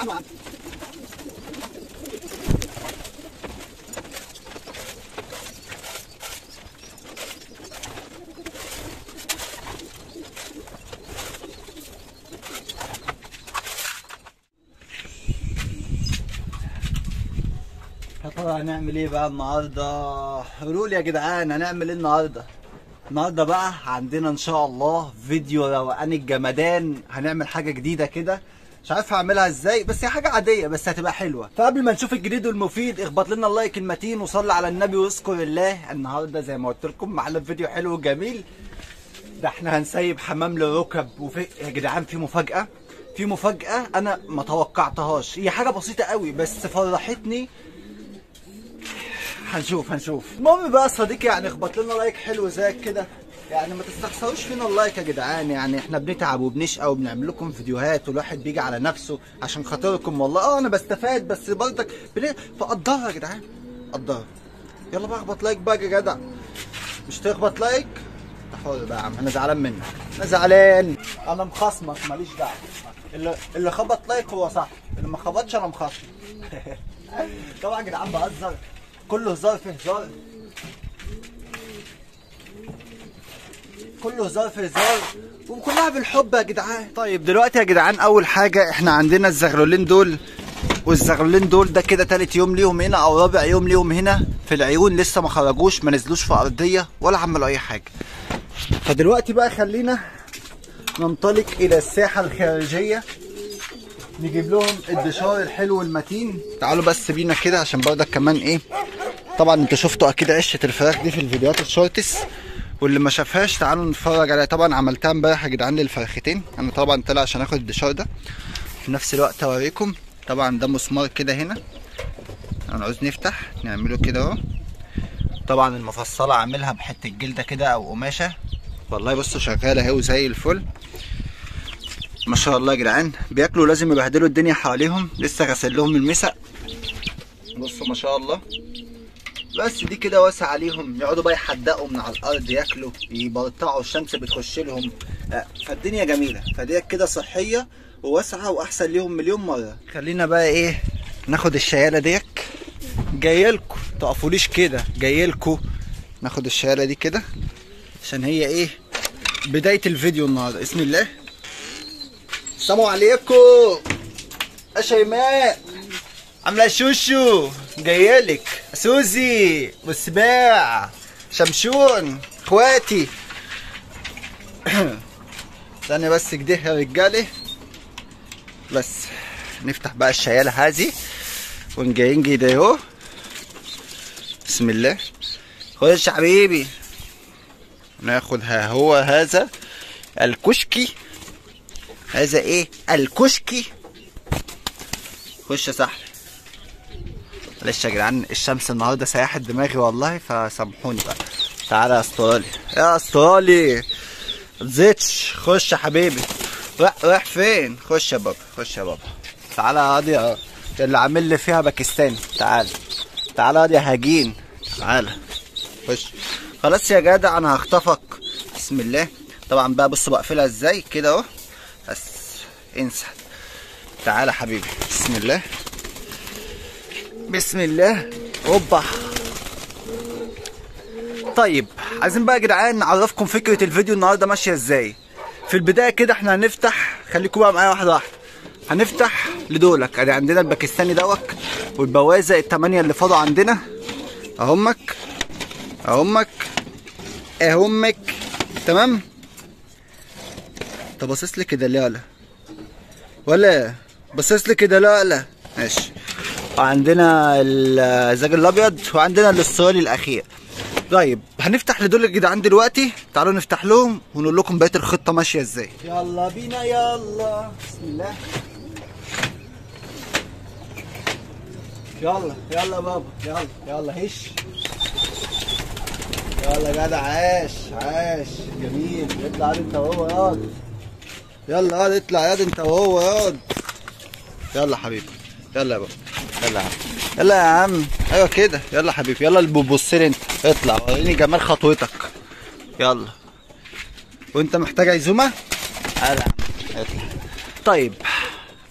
يا ترى هنعمل ايه بقى النهارده؟ قولوا لي يا جدعان هنعمل ايه النهارده؟ النهارده بقى عندنا ان شاء الله فيديو روقان الجمدان. هنعمل حاجه جديده كده، مش عارف هعملها ازاي، بس هي حاجه عاديه بس هتبقى حلوه. فقبل ما نشوف الجديد والمفيد اخبط لنا اللايك المتين وصلي على النبي واذكر الله. النهارده زي ما قلت لكم معانا فيديو حلو وجميل. ده احنا هنسيب حمام للركب. يا جدعان في مفاجاه، في مفاجاه انا ما توقعتهاش. هي حاجه بسيطه قوي بس فرحتني. هنشوف. المهم بقى صديقي، يعني اخبط لنا لايك حلو زيك كده، يعني ما تستخسروش فينا اللايك يا جدعان. يعني احنا بنتعب وبنشقى وبنعمل لكم فيديوهات والواحد بيجي على نفسه عشان خاطركم والله. انا بستفاد بس برضك فقدرها يا جدعان، قدرها. يلا بقى اخبط لايك بقى يا جدع. مش تخبط لايك انت حر بقى يا عم، انا زعلان منك. انا زعلان، انا مخصمك ماليش دعوه. اللي خبط لايك هو صح، اللي ما خبطش انا مخصم. طبعا يا جدعان بهزر، كله هزار في هزار، كله هزار في هزار وكلها بالحب يا جدعان. طيب دلوقتي يا جدعان اول حاجه احنا عندنا الزغلولين دول، والزغلولين دول ده كده تالت يوم ليهم هنا او رابع يوم ليهم هنا في العيون. لسه ما خرجوش، ما نزلوش في ارضيه ولا عملوا اي حاجه. فدلوقتي بقى خلينا ننطلق الى الساحه الخارجيه نجيب لهم الدشار الحلو المتين. تعالوا بس بينا كده عشان برضك كمان ايه، طبعا انتوا شفتوا اكيد عشه الفراخ دي في الفيديوهات الشورتس، واللي ما شافهاش تعالوا نتفرج عليها. طبعا عملتها امبارح يا جدعان للفرختين. انا طبعا طلع عشان اخد الدشار ده في نفس الوقت اوريكم. طبعا ده مسمار كده هنا هنعوز نفتح نعمله كده اهو. طبعا المفصله عاملها بحته جلده كده او قماشه، والله بصوا شغاله اهي وزي الفل ما شاء الله يا جدعان. بياكلوا لازم يبهدلوا الدنيا حواليهم، لسه غسل لهم المسق بصوا ما شاء الله. بس دي كده واسع عليهم، يقعدوا بقى يحدقوا من على الارض، ياكلوا يبرطعوا، الشمس بتخش لهم، فالدنيا جميله. فدي كده صحيه وواسعه واحسن ليهم مليون مره. خلينا بقى ايه ناخد الشياله ديك، جايلكوا تقفوليش كده، جايلكوا ناخد الشياله دي كده عشان هي ايه بدايه الفيديو النهارده. بسم الله. السلام عليكم يا شيماء، عامله شوشو، جايلك سوزي والسباع شمشون اخواتي. ثانيه بس كده يا رجاله، بس نفتح بقى الشياله هذه ونجايين كده اهو. بسم الله. خش يا حبيبي، ناخدها. هو هذا الكشكي، هذا ايه الكشكي. خش يا صاحبي. معلش يا جدعان الشمس النهارده سيحت دماغي والله، فسامحوني بقى. تعالى يا استرالي، يا استرالي متزيدش. خش يا حبيبي. رايح فين؟ خش يا بابا، خش يا بابا. تعالى يا قاضي اللي عامل لي فيها باكستاني. تعالى تعالى يا قاضي هجين. تعالى خش. خلاص يا جدع انا هخطفك. بسم الله. طبعا بقى بص بقفلها ازاي كده اهو، بس انسى. تعالى حبيبي. بسم الله بسم الله. اوبا. طيب عايزين بقى يا جدعان نعرفكم فكره الفيديو النهارده ماشيه ازاي. في البدايه كده احنا هنفتح، خليكم بقى معايا واحده واحده. هنفتح لدولك، ادي عندنا الباكستاني دوت والبوازه الثمانيه اللي فاضوا عندنا اهمك اهمك اهمك. تمام. طب باصص لي كده ليه ولا باصص لي كده لا ماشي. وعندنا الزاج الابيض وعندنا الاسترالي الاخير. طيب هنفتح لدول يا جدعان دلوقتي. تعالوا نفتح لهم ونقول لكم بقيه الخطه ماشيه ازاي. يلا بينا يلا. بسم الله. يلا يلا بابا يلا يلا. هش يلا يا جدع. عاش عاش جميل. اطلع ياض انت وهو ياض. يلا ياض اطلع ياض انت وهو ياض. يلا حبيبي يلا يا بابا. يلا يا عم يلا يا عم. ايوه كده يلا حبيبي. يلا اللي بتبص لي انت اطلع وريني جمال خطوتك. يلا. وانت محتاج عزومه؟ يلا يا عم اطلع. طيب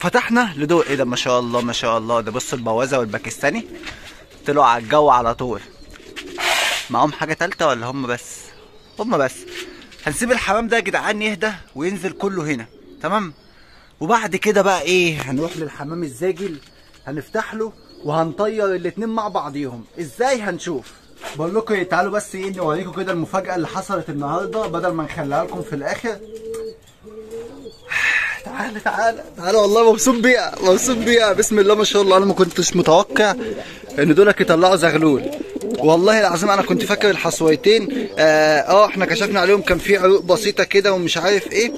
فتحنا لدول، ايه ده ما شاء الله ما شاء الله، ده بص البوازه والباكستاني طلعوا على الجو على طول. معاهم حاجه تالته ولا هم بس؟ هم بس. هنسيب الحمام ده يا جدعان يهدى وينزل كله هنا، تمام؟ وبعد كده بقى ايه، هنروح للحمام الزاجل هنفتح له وهنطير الاتنين مع بعضيهم. ازاي؟ هنشوف. بقول لكم ايه، تعالوا بس ايه نوريكم كده المفاجأة اللي حصلت النهارده بدل ما نخليها لكم في الآخر. تعالى والله مبسوط بيها مبسوط بيها، بسم الله ما شاء الله. انا ما كنتش متوقع ان دولك يطلعوا زغلول، والله العظيم انا كنت فاكر الحصويتين احنا كشفنا عليهم كان في عروق بسيطه كده ومش عارف ايه،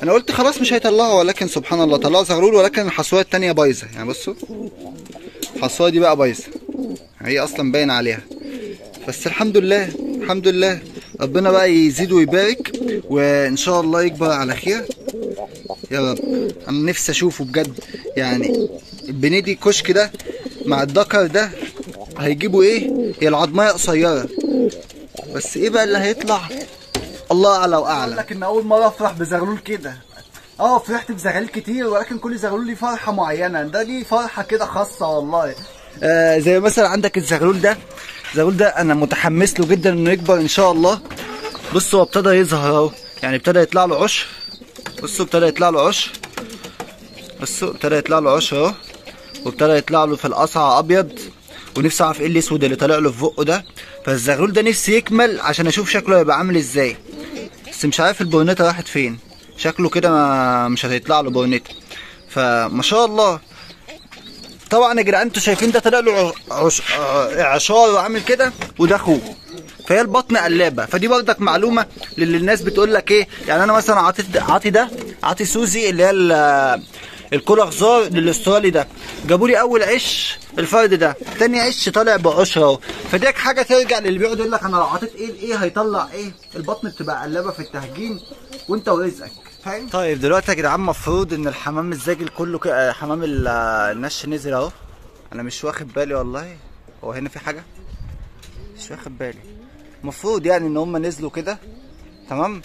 انا قلت خلاص مش هيطلعوا، ولكن سبحان الله طلعوا زغلول. ولكن الحصويه التانيه بايظه، يعني بصوا الحصويه دي بقى بايظه، هي اصلا باين عليها. بس الحمد لله الحمد لله، ربنا بقى يزيد ويبارك وان شاء الله يكبر على خير يا رب. انا نفسي اشوفه بجد، يعني البنيدي كشك ده مع الدكر ده هيجيبوا ايه؟ هي العضمايه قصيره بس ايه بقى اللي هيطلع الله اعلى واعلى. لك ان اول مره افرح بزغلول كده، فرحت بزغاليل كتير ولكن كل زغلول ليه فرحه معينه، ده ليه فرحه كده خاصه والله. زي مثلا عندك الزغلول ده، الزغلول ده انا متحمس له جدا انه يكبر ان شاء الله. بصوا هو ابتدى يظهر اهو، يعني ابتدى يطلع له عشر، بصوا ابتدى يطلع له عشر، بصوا ابتدى يطلع له عشر اهو، وابتدى يطلع له في القصعه ابيض. ونفسي اعرف ايه الاسود اللي طالع له في بقه ده. فالزغلول ده نفسي يكمل عشان اشوف شكله هيبقى عامل ازاي، بس مش عارف البورنيتا راحت فين، شكله كده مش هتطلع له بورنيتا. فما شاء الله. طبعا يا جدعان انتوا شايفين ده طلع له اعشار وعامل كده، وده اخوه، فهي البطن قلابه. فدي برضك معلومه للي الناس بتقول لك ايه، يعني انا مثلا عاطي سوزي اللي هي الكولا خزار للاسترالي ده، جابوا لي اول عش الفرد ده، تاني عش طالع بقشره اهو. فديك حاجه ترجع للي بيقعد يقول لك انا لو عطيت ايه هيطلع ايه. البطن بتبقى قلابه في التهجين وانت ورزقك، فاهم؟ طيب دلوقتي يا جدعان المفروض ان الحمام الزاجل كله كده، حمام النش نزل اهو. انا مش واخد بالي والله، هو هنا في حاجه مش واخد بالي. المفروض يعني ان هم نزلوا كده، تمام؟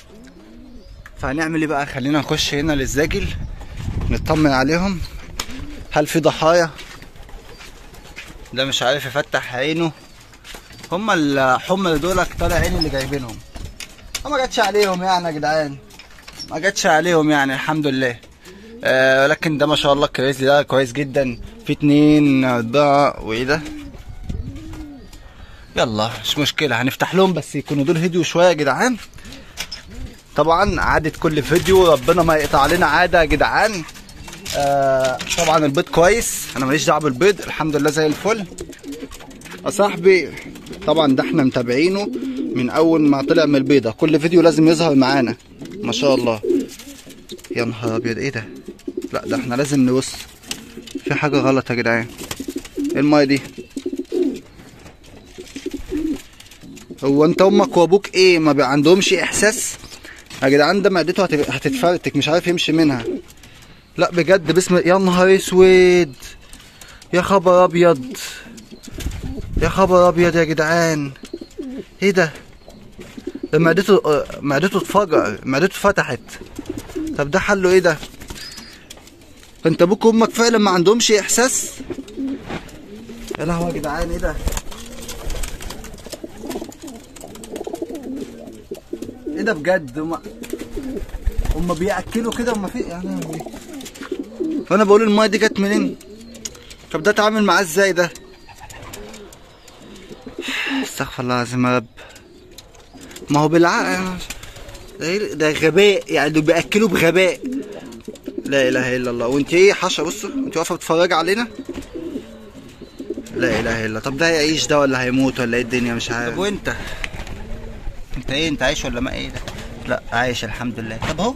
فهنعمل ايه بقى؟ خلينا نخش هنا للزاجل نطمن عليهم. هل في ضحايا؟ ده مش عارف يفتح عينه. هما الحمر دولك طالع عين اللي جايبينهم، ما جاتش عليهم يعني يا جدعان، ما جاتش عليهم يعني الحمد لله. ولكن ده ما شاء الله الكريزلي ده كويس جدا، في 2 4 وايه ده. يلا مش مشكله هنفتح لهم، بس يكونوا دول هديوا شويه يا جدعان. طبعا عادة كل فيديو، ربنا ما يقطع علينا عاده يا جدعان. طبعا البيض كويس، انا ماليش دعوه بالبيض، الحمد لله زي الفل يا صاحبي. طبعا ده احنا متابعينه من اول ما طلع من البيضه، كل فيديو لازم يظهر معانا ما شاء الله. يا نهار ابيض ايه ده؟ لا ده احنا لازم نبص، في حاجه غلط يا جدعان. ايه المايه دي؟ هو انت امك وابوك ايه ما عندهمش احساس يا جدعان؟ ده معدته هتتفرتك، مش عارف يمشي منها. لا بجد بسم الله. يا نهار اسود، يا خبر ابيض، يا خبر ابيض يا جدعان، ايه ده؟ معدته اتفجر، معدته فتحت. طب ده حله ايه ده؟ انت ابوك وامك فعلا ما عندهمش احساس؟ يا لهوي يا جدعان ايه ده؟ ايه ده بجد؟ هما بياكلوا كده، هما في يعني. فانا بقول المايه دي جت منين؟ طب ده اتعامل معاه ازاي ده؟ استغفر الله العظيم يا رب. ما هو بالعقل ده غباء، يعني دول بياكلوا بغباء. لا اله الا الله. وانت ايه حشره؟ بصوا انت واقفه بتتفرجي علينا. لا اله الا الله. طب ده هيعيش ده ولا هيموت ولا ايه الدنيا؟ مش عارف. طب وانت ايه؟ انت عايش ولا ما ايه ده؟ لا عايش الحمد لله. طب اهو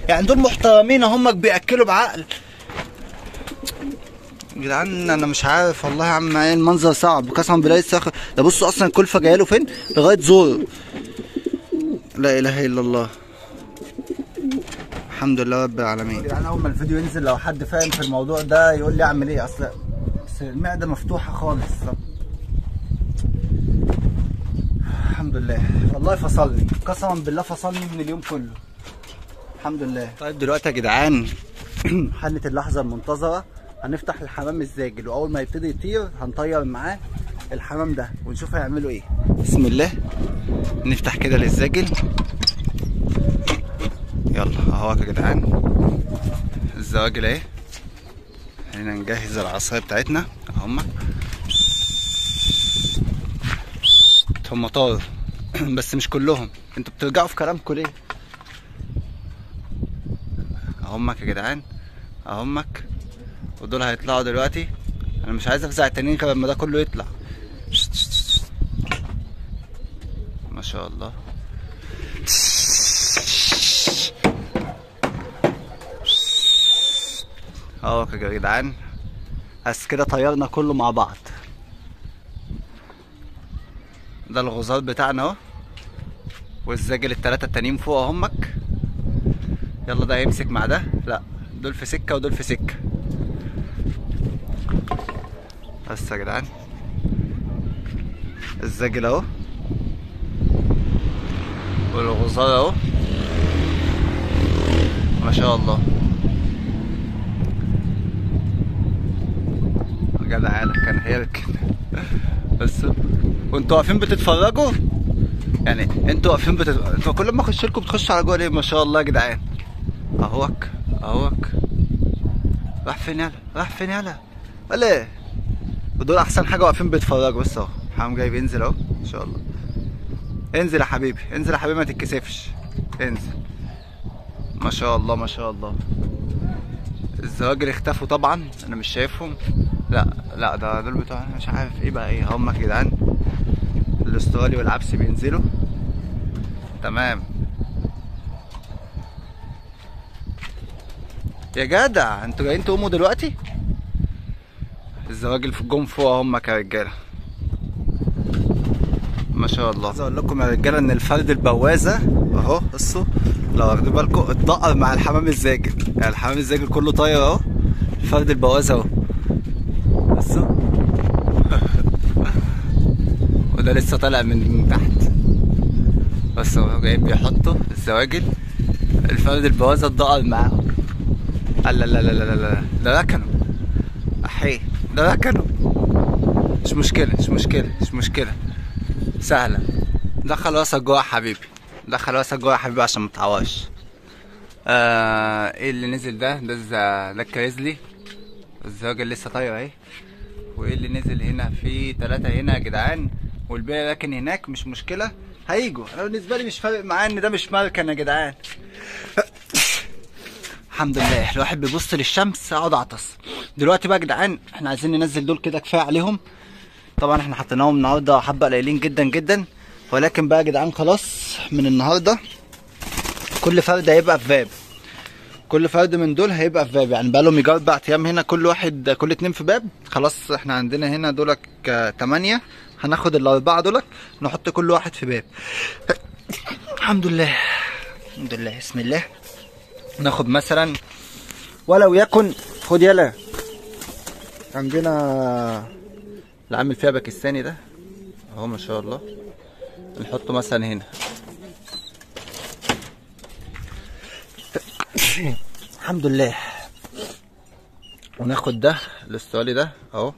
يعني دول محترمين، هم بياكلوا بعقل يا جدعان. انا مش عارف والله يا عم، ايه المنظر صعب قسما بالله. الصخر ده بصوا اصلا الكلفه جايه له فين؟ لغايه زوره. لا اله الا الله. الحمد لله رب العالمين. يعني اول ما الفيديو ينزل لو حد فاهم في الموضوع ده يقول لي اعمل ايه، اصل المعده مفتوحه خالص. الحمد لله والله فصلني، قسما بالله فصلني من اليوم كله الحمد لله. طيب دلوقتي يا جدعان حانت اللحظه المنتظره، هنفتح الحمام الزاجل، واول ما يبتدي يطير هنطير معاه الحمام ده ونشوف هيعملوا ايه. بسم الله. نفتح كده للزاجل. يلا اهو يا جدعان الزواجل اهي. خلينا نجهز العصايه بتاعتنا اهما. هم طاروا بس مش كلهم. انتوا بترجعوا في كلامكم ليه؟ اهمك يا جدعان اهمك، ودول هيطلعوا دلوقتي. انا مش عايز افزع التانيين غير لما ده كله يطلع. ما شاء الله. اهو يا جدعان بس كده طيرنا كله مع بعض. ده الغزال بتاعنا اهو، والزاجل التلاتة التانيين فوق اهمك. يلا ده هيمسك مع ده، لا دول في سكة ودول في سكة. بس يا جدعان الزاجل اهو والغزال اهو ما شاء الله. جدعانة كان هيرك بس وانتوا واقفين بتتفرجوا يعني. انتوا واقفين انتوا كل ما اخش لكم بتخشوا على جوه ليه؟ ما شاء الله يا جدعان. اهوك اهوك. راح فين يالا؟ راح فين يالا؟ ولا ايه؟ ودول احسن حاجه واقفين بيتفرجوا. بس اهو حمام جاي بينزل اهو ان شاء الله. انزل يا حبيبي انزل يا حبيبي ما تتكسفش. انزل. ما شاء الله ما شاء الله. الزواجل اختفوا طبعا انا مش شايفهم. لا ده دول بتوع مش عارف ايه بقى ايه. هم يا جدعان الاسترالي والعبسي بينزلوا. تمام يا جدع. انتوا جايين تقوموا دلوقتي؟ الزواجل في الجم فوق هم يا رجاله ما شاء الله. عايز اقول لكم يا رجاله ان الفرد البوازه اهو. بصوا لو واخدين بالكم اتدقر مع الحمام الزاجل. يعني الحمام الزاجل كله طاير اهو، الفرد البوازه اهو. بصوا وده لسه طالع من تحت. بس هو جايين بيحطوا الزواجل. الفرد البوازه اتدقر معاهم. لا لا لا لا لا ده ركنوا احيه. ده ركنوا. مش مشكله سهله. دخل راسك جوه يا حبيبي. دخل راسك جوه يا حبيبي عشان متعورش. ايه اللي نزل ده الكريزلي. الزواجل لسه طايره اهي. وايه اللي نزل هنا؟ في 3 هنا يا جدعان والباقي راكن هناك. مش مشكله هيجوا. انا بالنسبه لي مش فارق معايا ان ده مش مركن يا جدعان. الحمد لله الواحد بيبص للشمس اقعد اعطس. دلوقتي بقى يا جدعان احنا عايزين ننزل دول كده كفايه عليهم. طبعا احنا حطيناهم النهارده حبه قليلين جدا جدا، ولكن بقى يا جدعان خلاص من النهارده كل فرد هيبقى في باب. كل فرد من دول هيبقى في باب. يعني بقى لهم يجي 4 ايام هنا كل 2 في باب. خلاص احنا عندنا هنا دولك 8. هناخد ال4 دولك نحط كل واحد في باب. الحمد لله الحمد لله. بسم الله. ناخد مثلا ولو يكن خد يلا. عندنا اللي عامل فيها باكستاني ده اهو ما شاء الله. نحطه مثلا هنا. الحمد لله. وناخد ده الاسترالي ده اهو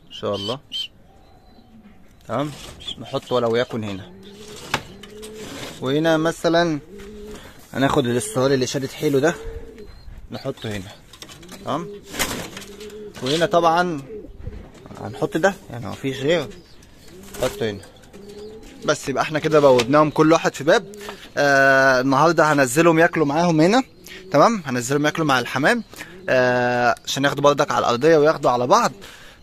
ان شاء الله. تمام. نحطه ولو يكن هنا. وهنا مثلا هناخد الاسترالي اللي شادد حيله ده نحطه هنا. تمام. وهنا طبعا هنحط ده يعني مفيش غيره. نحطه هنا. بس يبقى احنا كده بودناهم كل واحد في باب. النهارده هنزلهم ياكلوا معاهم هنا. تمام. هنزلهم ياكلوا مع الحمام عشان ياخدوا بردك على الارضيه وياخدوا على بعض.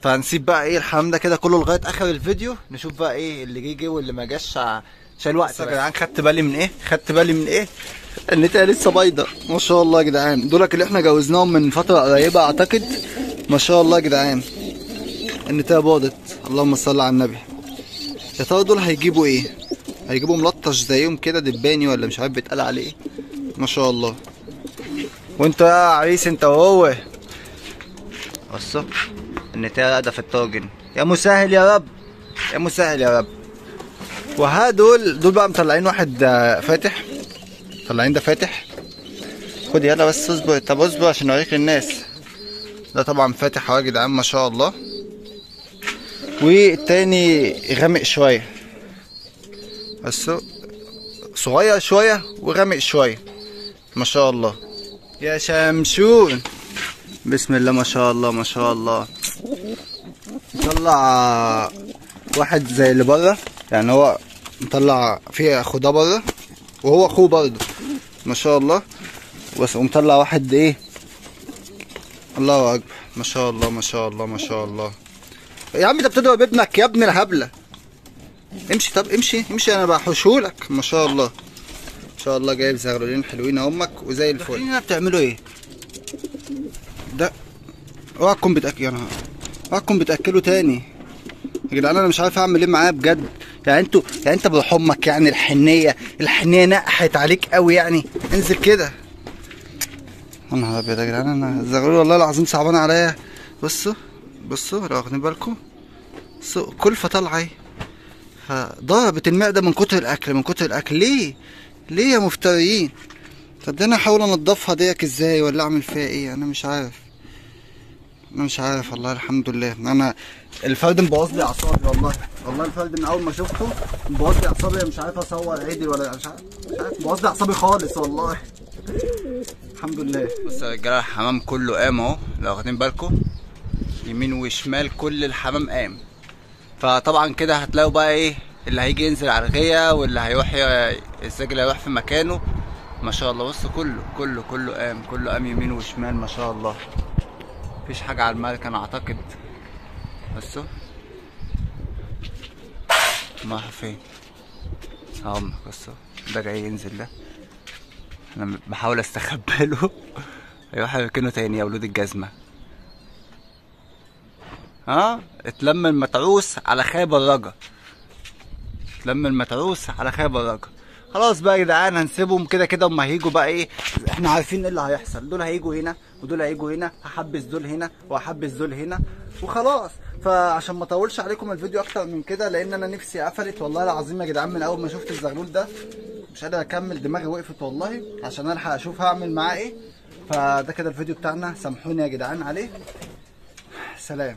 فهنسيب بقى ايه الحمام ده كده كله لغايه اخر الفيديو. نشوف بقى ايه اللي جه واللي ما جاش عشان الوقت. يا جدعان خدت بالي من ايه؟ النتايه لسه بيضه ما شاء الله يا جدعان. دولك اللي احنا جوزناهم من فتره قريبه اعتقد. ما شاء الله يا جدعان النتايه باضت. اللهم صل على النبي. يا ترى دول هيجيبوا ايه؟ هيجيبوا ملطش زيهم كده دباني ولا مش عارف بيتقال عليه ايه. ما شاء الله. وانت يا عريس انت وهو بصوا النتايه قاعده في الطاجن. يا مسهل يا رب يا مسهل يا رب. دول بقى مطلعين واحد فاتح. مطلعين ده فاتح خد يلا بس اصبر. طب اصبر عشان اوريك للناس. ده طبعا فاتح اهو يا جدعان ما شاء الله، والتاني غامق شويه، بس صغير شويه وغامق شويه ما شاء الله. يا شمشون بسم الله ما شاء الله ما شاء الله. مطلع واحد زي اللي بره، يعني هو مطلع فيه اخو ده بره وهو اخوه برضه ما شاء الله، بس ومطلع واحد ايه، الله اكبر ما شاء الله ما شاء الله ما شاء الله. يا عم انت بتضرب ابنك يا ابن الهبله. امشي طب امشي امشي انا بحوشهولك ما شاء الله ما شاء الله. جايب زغلولين حلوين اهمك وزي الفل. هنا بتعملوا ايه؟ ده اوعى تكون بتاكل، اوعى تكون بتاكلوا تاني يا جدعان. انا مش عارف اعمل ايه معاه بجد. يعني انتوا يعني انت بروح امك، يعني الحنيه نقحت عليك قوي يعني. انزل كده. يا نهار ابيض يا جدعان، انا الزغلول والله العظيم صعبان عليا. بصوا بصوا لو واخدين بالكم، بصوا كلفه طالعه اهي، فضربت المعده من كتر الاكل من كتر الاكل. ليه يا مفتريين؟ طب ده انا احاول انضفها ديك ازاي ولا اعمل فيها ايه؟ انا مش عارف والله. الحمد لله انا الفرد مبوظ لي اعصابي والله الفرد من اول ما شفته مبوظ لي اعصابي. مش عارف اصور عدل ولا مش عارف مبوظ لي اعصابي خالص والله. الحمد لله. بصوا يا رجاله الحمام كله قام اهو لو واخدين بالكم، يمين وشمال كل الحمام قام. فطبعا كده هتلاقوا بقى ايه اللي هيجي ينزل على الغيه واللي هيروح السجل هيروح في مكانه ما شاء الله. بصوا كله قام يمين وشمال ما شاء الله. مفيش حاجة على الملك انا اعتقد. بصوا ما فين اهو. بصوا ده جاي ينزل، ده انا بحاول استخبى له هيروح يركنه تاني يا ولود الجزمة. اتلم المتعوس على خيب الرجا، خلاص بقى يا جدعان هنسيبهم كده كده. هما هيجوا بقى ايه، احنا عارفين ايه اللي هيحصل. دول هيجوا هنا ودول هيجوا هنا، هحبس دول هنا وهحبس دول هنا وخلاص. فعشان ما اطولش عليكم الفيديو اكتر من كده، لان انا نفسي قفلت والله العظيم يا جدعان. من اول ما شفت الزغلول ده مش قادر اكمل، دماغي وقفت والله عشان الحق اشوف هعمل معاه ايه. فده كده الفيديو بتاعنا، سامحوني يا جدعان عليه. سلام.